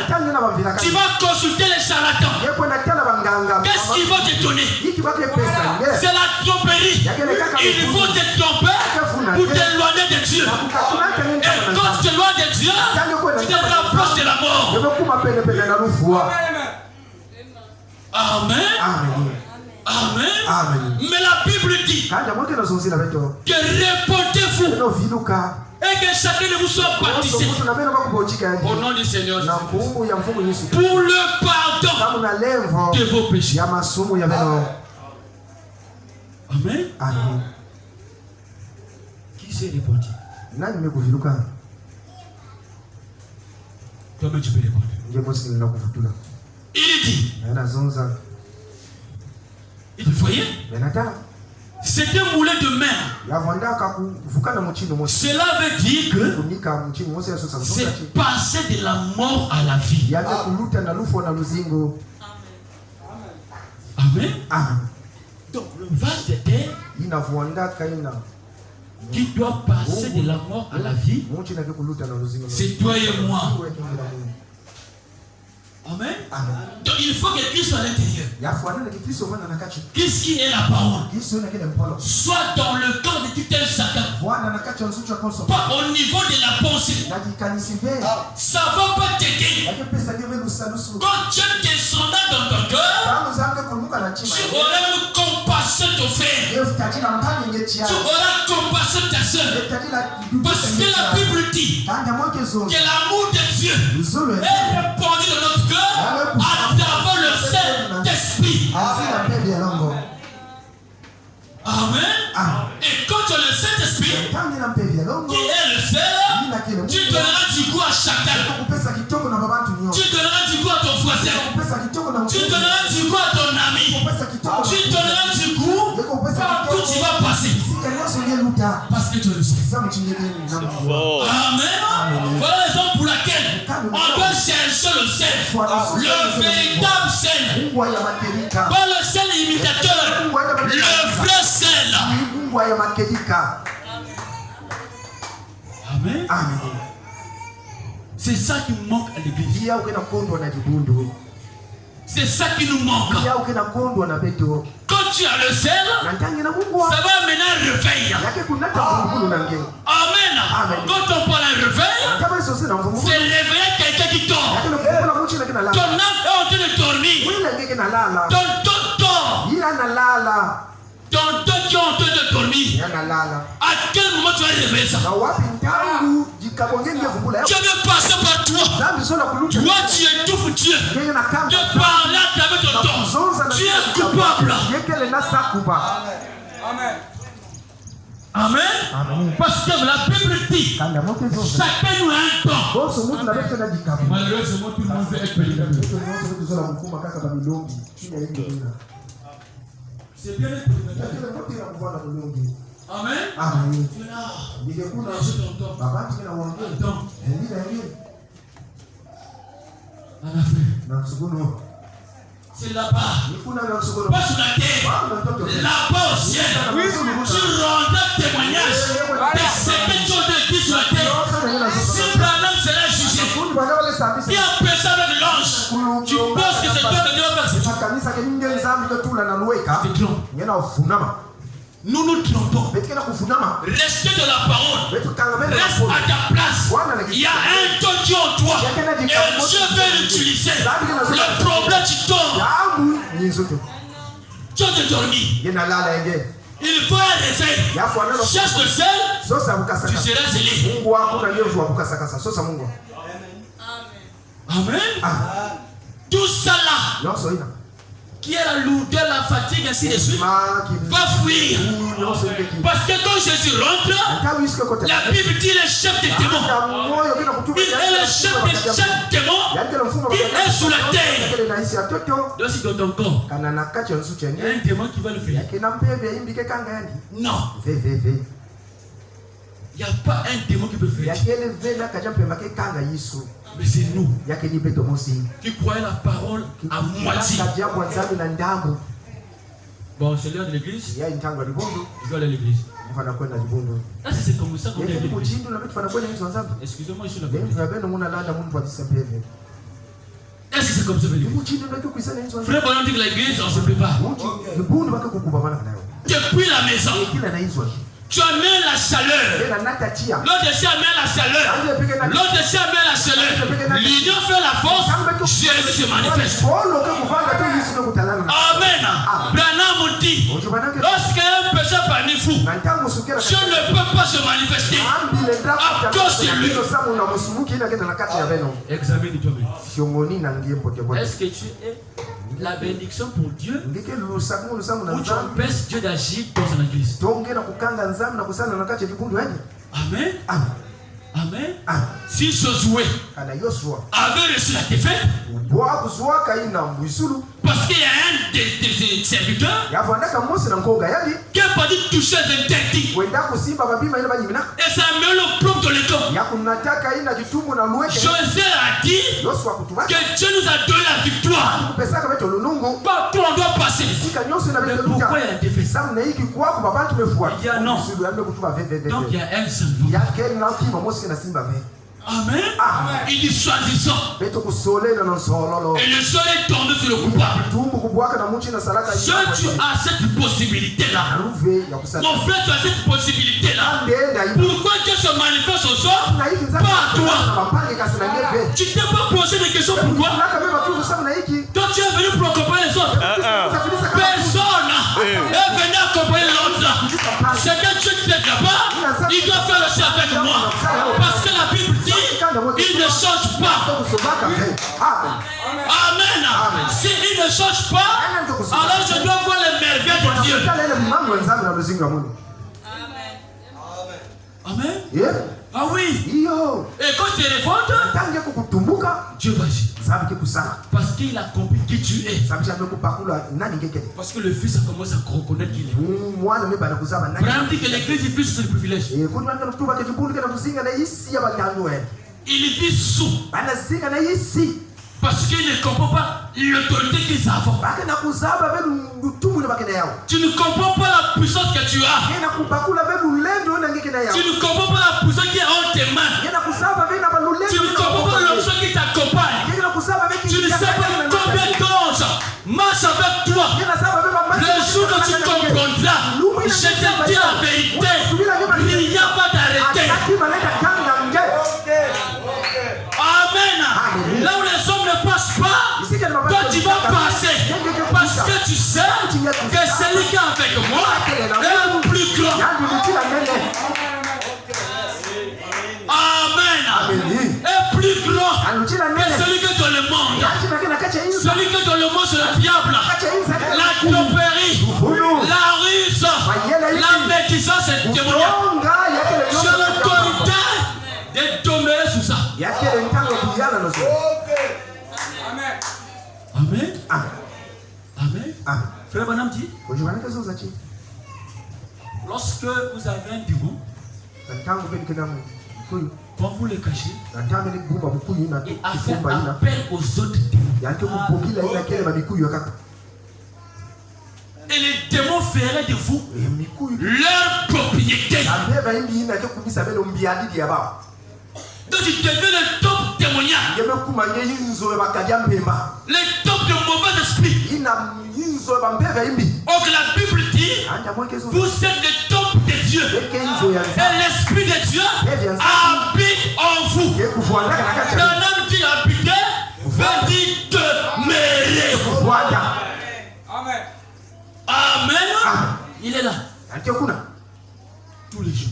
tu vas consulter les charlatans. Qu'est-ce qu'ils vont te donner? C'est la tromperie. Ils vont te tromper pour t'éloigner de Dieu. Et quand tu t'éloignes de Dieu, tu te rapproches de la mort. Amen. Amen. Mais la Bible dit que répondez-vous et que chacun de vous soit baptisé au nom du Seigneur Jésus pour le pardon de vos péchés. Amen. Qui s'est répondu? Toi-même tu peux répondre. Il dit, vous voyez, c'est un moulin de mer. Cela veut dire que c'est passer de la mort à la vie. Amen. Donc le vase de terre qui doit passer de la mort à la vie, c'est toi et moi. Amen. Donc il faut que Christ soit à l'intérieur. Qu'est-ce qui est la parole? Soit dans le corps de tout un chacun. Pas au niveau de la pensée. Ça ne va pas t'aider. Quand Dieu descendra dans ton cœur, tu auras compassion de ton frère. Tu auras compassion de ta soeur. Parce que la Bible dit que l'amour de Dieu est répandu dans notre cœur à travers le Saint-Esprit. Amen. Et quand tu as le Saint-Esprit, qui est le seul, tu donneras du goût à chacun. Tu donneras du goût à ton voisin. Tu donneras du goût à ton ami. Tu donneras du goût partout où tu vas passer. Parce que tu es le seul. Amen. Voilà la raison pour laquelle on doit chercher le sel. Le véritable sel. Pas le sel imitateur. Le vrai sel. Amen. C'est ça qui manque à l'église. C'est ça qui nous manque. Quand tu as le sel, ça va amener un réveil. Amen. Quand on parle d'un réveil, c'est réveiller quelqu'un qui dort. Ton âme est en train de dormir. Ton temps qui est en train de dormir. À quel moment tu vas réveiller ça? Dieu veut passer par toi. Toi, tu étouffes Dieu. De parler à travers ton temps. Tu es coupable. Amen. Parce que la Bible dit chacun nous a un temps. Malheureusement, tout le monde veut être pénible. C'est bien être pénible. Amen. Tu es là. Attends. C'est là-bas. Pas sur la terre. Là-bas au ciel. Tu rendras témoignage de ce que tu as dit sur la terre. Si Branham sera jugé, il y a personne avec l'ange. Tu penses que c'est toi qui dois faire. Nous nous trompons. Restez de la parole. Reste à ta place. Il y a un temps qui est en toi. Et Dieu veut l'utiliser. Le problème, tu dors. Tu as dormi. Il faut un réveil. Cherche le sel. Tu seras zélé. Amen. Tout ça là, qui est la lourdeur, la fatigue, ainsi de suite, va fuir. Parce que quand Jésus rentre, la Bible dit le chef des démons. Il est le chef de chaque démon. Il est sous la terre. Donc si dans ton corps, il y a un démon qui va le faire. Non. Il n'y a pas un démon qui peut faire. Mais c'est nous qui croyons la parole à moitié. Bon, c'est l'heure de l'église. Je dois aller à l'église. Ah, c'est comme ça qu'on est à l'église. Excusez-moi, je suis là. Est-ce que c'est comme ça que l'église? Frère Bonhomme dit que l'église, on se prépare. Depuis la maison. Tu amènes la chaleur. L'autre ici amène la chaleur. L'autre ici amène la chaleur. L'union fait la force. Jésus se manifeste. Amen. Branham dit, lorsqu'il y a un péché parmi vous, je ne peux pas se manifester à cause de lui. Examine toi-même. Est-ce que tu es la bénédiction pour Dieu ou tu empêches Dieu d'agir dans son église? Amen. Amen. Si Josué avait reçu la défaite, parce qu'il y a un des serviteurs qui n'a pas dit toucher les interdits, et ça met le plomb dans le camp. Josué a dit que Dieu nous a donné la victoire. Partout on doit passer. Mais pourquoi il y a la défaite? Il y a non. Donc il y a un seul. Amen. Il dit choisissant. Et le soleil est tombé sur le coupable. Si tu as cette possibilité-là, mon frère, tu as cette possibilité-là, pourquoi Dieu se manifeste aux autres? Pas à toi. Tu t'es pas posé des questions pourquoi? Toi, tu es venu pour accompagner les autres. Personne est venu accompagner l'autre. C'est que Dieu qui est là-bas, il doit faire aussi avec moi. Parce que la Bible dit, il ne change pas. Amen. Si il ne change pas, alors je dois voir les merveilles de Dieu. Amen. Ah oui. Et quand tu es révolte, Dieu va agir. Parce qu'il a compris qui tu es. Parce que le Fils a commencé à reconnaître qu'il est. Abraham dit que l'église du Fils c'est le privilège. Il vit sous. Parce qu'il ne comprend pas l'autorité qu'ils ont. Tu ne comprends pas la puissance que tu as. Tu ne comprends pas la puissance qui est en tes mains. Tu ne comprends pas l'option qui t'accompagne. Tu ne sais pas combien d'anges marchent avec toi. Le jour que tu comprendras, je te dis la vérité, il n'y a pas d'arrêter. Amen. Là où les hommes ne passent pas, toi tu vas passer. Parce que tu sais que celui qui est avec moi est plus grand. Amen. Est plus grand que celui qui est dans le monde. Celui qui est dans le monde, c'est le diable. La tromperie, la ruse, la médisance et le témoignage. Sur l'autorité de demeurer sous ça. Amen. Amen. Frère Branham dit, lorsque vous avez un démon, quand vous le cachez, et à faire appel aux autres démons. Et les démons feraient de vous leur propriété. Donc tu deviens le top témoignage. Les top de mauvais esprits. Or que la Bible dit, vous êtes les top de Dieu. Et l'Esprit de Dieu habite en vous. Un homme qui habite veut dire demeurer. Amen. Il est là. Tous les jours.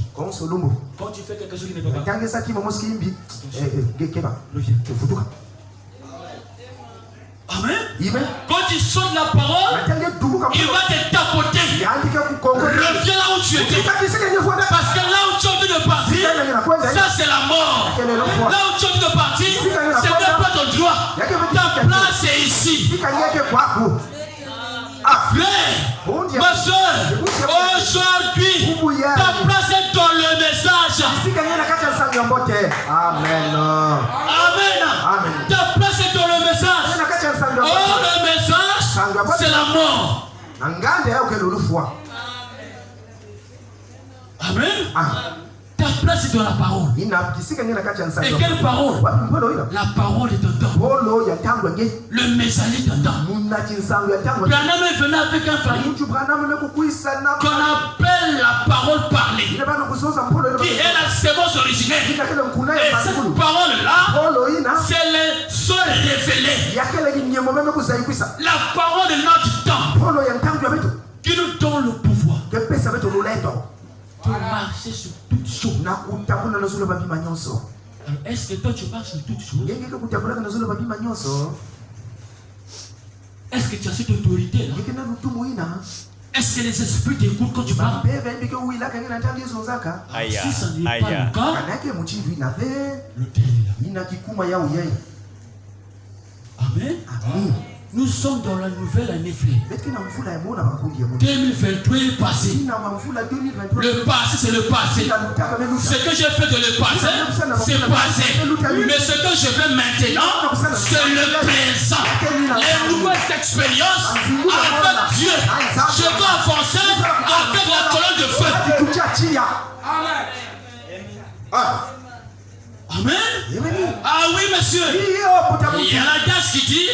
Quand tu fais quelque chose qui ne peut pas. Amen. Quand tu sonnes la parole, il va te tapoter. Reviens là où tu étais. Parce que là où tu es en train de partir, ça c'est la mort. Là où tu es en train de partir, ce n'est pas ton droit. Ta place est ici. Frère, ma soeur, aujourd'hui, ta place est dans le message. marche. Amen. Amen. Ta place est dans le message. Oh, le message, c'est la mort. Amen. Ta place est dans la parole. Et quelle parole? La parole est dedans. Le messager est dedans. Branham est venu avec un farine qu'on appelle la parole parlée, qui est la sémence originelle. Et cette parole-là, c'est le seul révélé. La parole de notre temps qui nous donne le pouvoir pour marcher sur toutes choses. Alors, est-ce que toi tu marches sur toutes choses? Est-ce que tu as cette autorité-là? Est-ce que les esprits t'écoutent quand tu parles? Si ça n'est pas le cas, l'autel est là. Amen. Nous sommes dans la nouvelle année frère. 2023 est passé. Le passé, c'est le passé. Ce que j'ai fait de le passé, c'est passé. Mais ce que je fais maintenant, c'est le présent. Les nouvelles expériences avec Dieu. Je veux avancer avec la colonne de feu. Amen. Ah oui, monsieur. Il y a la date qui dit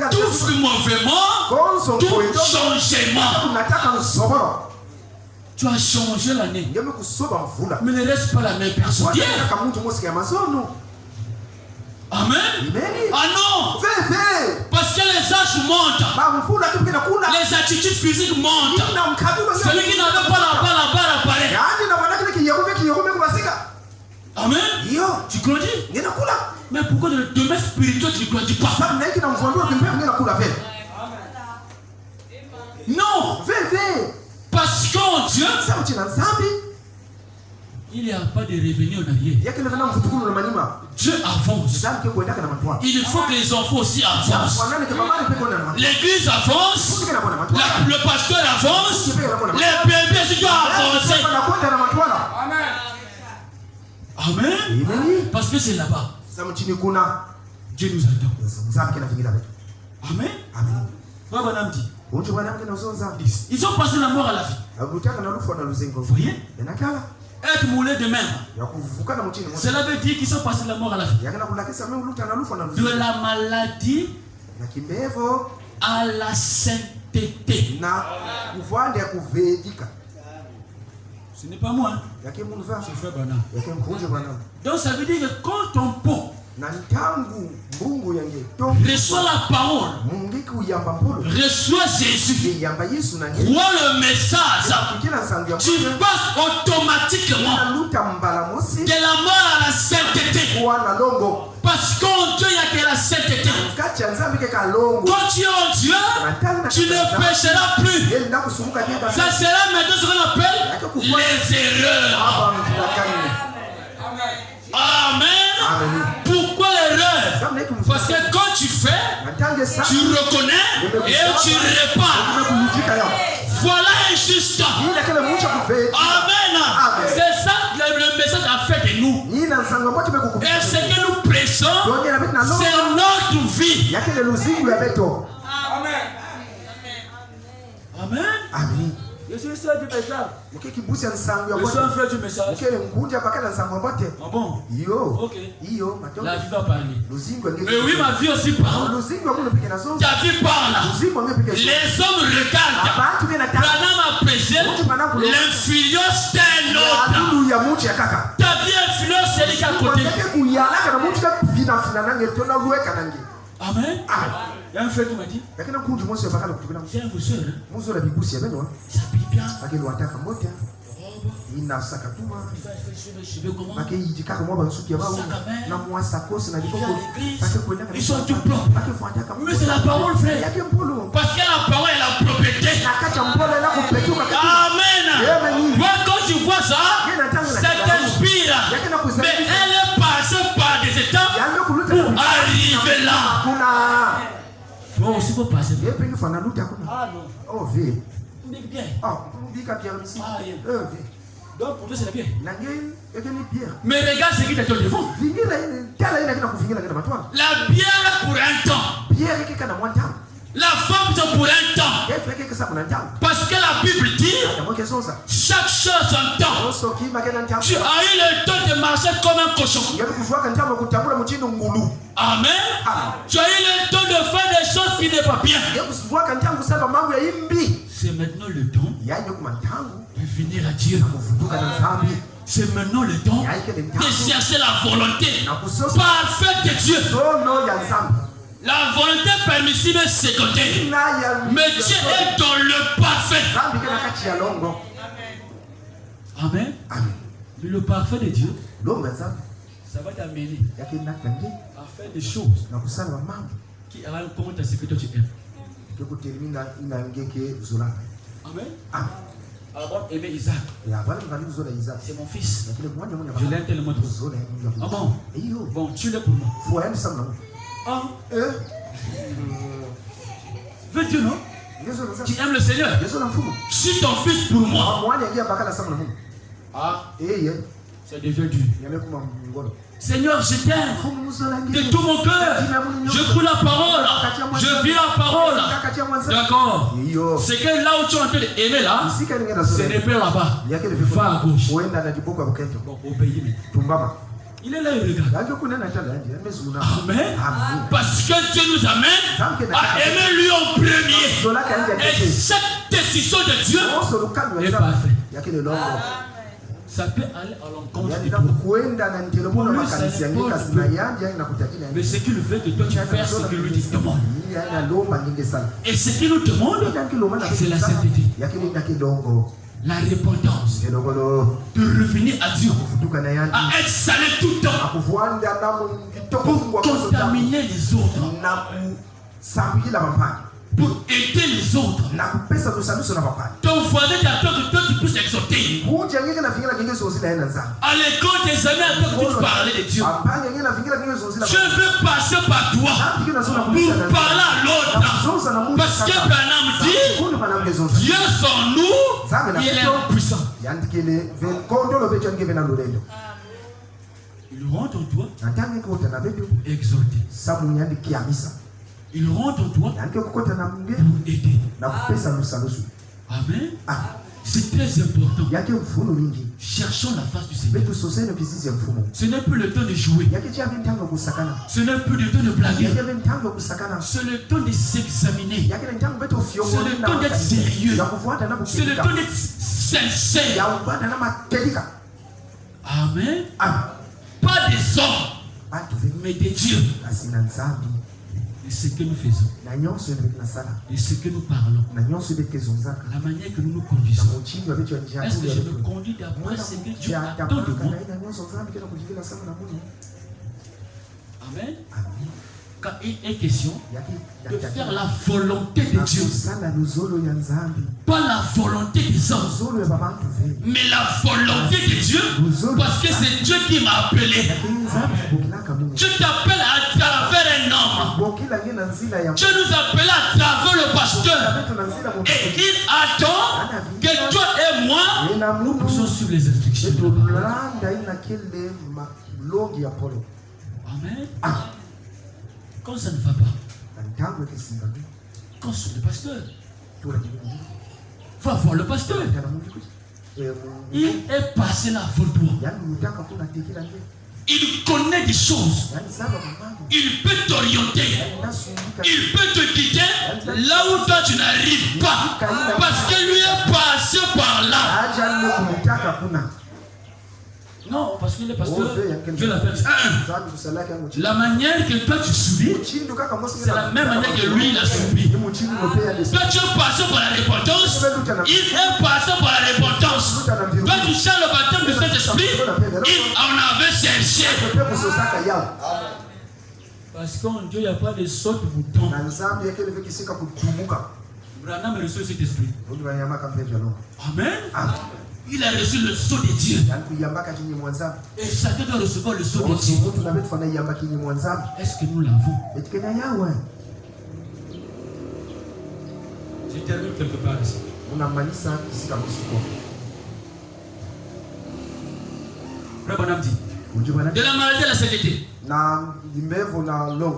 tout mouvement, tout changement. Tu as changé l'année, mais ne reste pas la même personne. Amen. Ah non. Parce que les âges montent, les attitudes physiques montent. Celui qui n'avait pas la balle apparaît. Amen. Tu grandis. Mais pourquoi dans le domaine spirituel tu ne grandis pas? Non. Parce qu'en Dieu, il n'y a pas de revenus en arrière. Dieu avance. Il faut que les enfants aussi avancent. L'église avance. Le pasteur avance. Les bébés aussi doivent avancer. Amen. Parce que c'est là-bas. Dieu nous attend. Amen. Ils ont passé la mort à la vie. Vous voyez? Être moulé de même. Cela veut dire qu'ils sont passés de la mort à la vie. De la maladie à la sainteté. Ce n'est pas moi. Hein. C'est frère Branham. Donc ça veut dire que quand ton pot reçoit la parole, reçoit Jésus, croit le message, tu passes automatiquement de la mort à la sainteté. Parce qu'en Dieu, il n'y a que la sainteté. Quand tu es en Dieu, tu ne pécheras plus. Ça sera maintenant ce qu'on appelle les erreurs. Amen. Pourquoi l'erreur? Parce que quand tu fais, tu reconnais et tu répares. Voilà un juste. Amen. C'est ça le message a fait de nous. Et ce que nous prêchons, c'est notre vie. Amen. Amen. Je suis seul du message. Je suis un frère du message. Ah bon? Ok. La vie va parler. Mais oui, ma vie aussi parle. Ta vie parle. Les hommes regardent. Branham a prêché. L'influence d'un autre. Ta vie influence celle qui est à côté. Amen. Il y a un frère qui m'a dit, tiens, vos soeurs, ça s'habille bien. Ils sont tout blancs. Mais c'est la parole, frère. Parce que la parole est la propriété. Amen. Moi, quand tu vois ça, ça t'inspire. Mais elle est passée par des étapes pour arriver là. Bon, aussi faut passer. Ah non. Oh, vie. Ah, Donc pour toi c'est la pierre. Mais regarde ce qui est devant. La bière pour un temps. La femme c'est pour un temps. Parce que la Bible dit chaque chose en temps. Tu as eu le temps de marcher comme un cochon. Amen. Tu as eu le temps de faire des choses qui n'est pas bien. C'est maintenant le temps de venir à Dieu. C'est maintenant le temps de chercher la volonté parfaite de Dieu. La volonté permissive est secondée. Mais Dieu est dans le parfait. Amen. Mais le parfait de Dieu, ça va t'amener à faire des choses qui racontent à ce que toi tu aimes. Amen. Abraham aimait Isaac. C'est mon fils. Je l'aime tellement trop. Ah bon? Bon, tu l'es pour moi. Ah. Veux-tu non? Tu aimes le Seigneur? Si ton fils pour moi. Ah. Ça devient dur. Seigneur, je t'aime de tout mon cœur. Je crois la parole. Je vis la parole. D'accord. C'est que là où tu es en train d'aimer là, ce n'est pas là-bas. Va à gauche. Bon, obéis-moi. Il est là, il regarde. Amen. Parce que Dieu nous amène à aimer lui en premier. Et chaque décision de Dieu est parfaite. Ça peut aller à l'encontre de toi. Mais ce qu'il veut de toi, tu fais ce qu'il lui demande. Et ce qu'il nous demande, c'est la sainteté. La repentance. De revenir à Dieu. À être salé tout le temps. Pour contaminer les autres. Pour aider les autres. Ton voisin t'attend que toi tu puisses exhorter. À l'école, tes amis attendent que tu puisses parler de Dieu. Je veux passer par toi pour parler à l'autre. Parce que Branham dit Dieu sans nous, il est puissant. Il rentre en toi pour exhorter. Il rentre en toi pour aider. Amen. C'est très important. Cherchons la face du Seigneur. Ce n'est plus le temps de jouer. Ce n'est plus le temps de blaguer. C'est le temps de s'examiner. C'est le temps d'être sérieux. C'est le temps d'être sincère. Amen. Pas des hommes, mais des dieux. Et ce que nous faisons, et ce que nous parlons, la manière que nous nous conduisons, est-ce que je me conduis d'après ce que Dieu attend de moi? Amen. Quand il est question de faire la volonté de Dieu, pas la volonté des hommes, mais la volonté de Dieu, parce que c'est Dieu qui m'a appelé. Dieu t'appelle à travers un homme. Dieu nous appelle à travers le pasteur. Et il attend que toi et moi, nous puissions suivre les instructions. Amen. Quand ça ne va pas, quand c'est le pasteur, va voir le pasteur. Il est passé là pour toi. Il connaît des choses. Il peut t'orienter. Il peut te guider là où toi tu n'arrives pas. Parce que lui est passé par là. Non, parce qu'il est pasteur. Dieu l'a fait. La manière que toi tu subis, c'est la même manière que lui il a subi. Toi tu es passé par la repentance. Il est passé par la repentance. Toi tu cherches le baptême de Saint-Esprit. Il en avait cherché. Parce qu'en Dieu il n'y a pas de saute bouton. Branham a reçu cet esprit. Amen. Il a reçu le sceau de Dieu. Et chacun doit recevoir le sceau de Dieu. Est-ce que nous l'avons? Je termine quelque part ici. Frère Branham dit. De la maladie à la sécurité. Na limbevu na longo.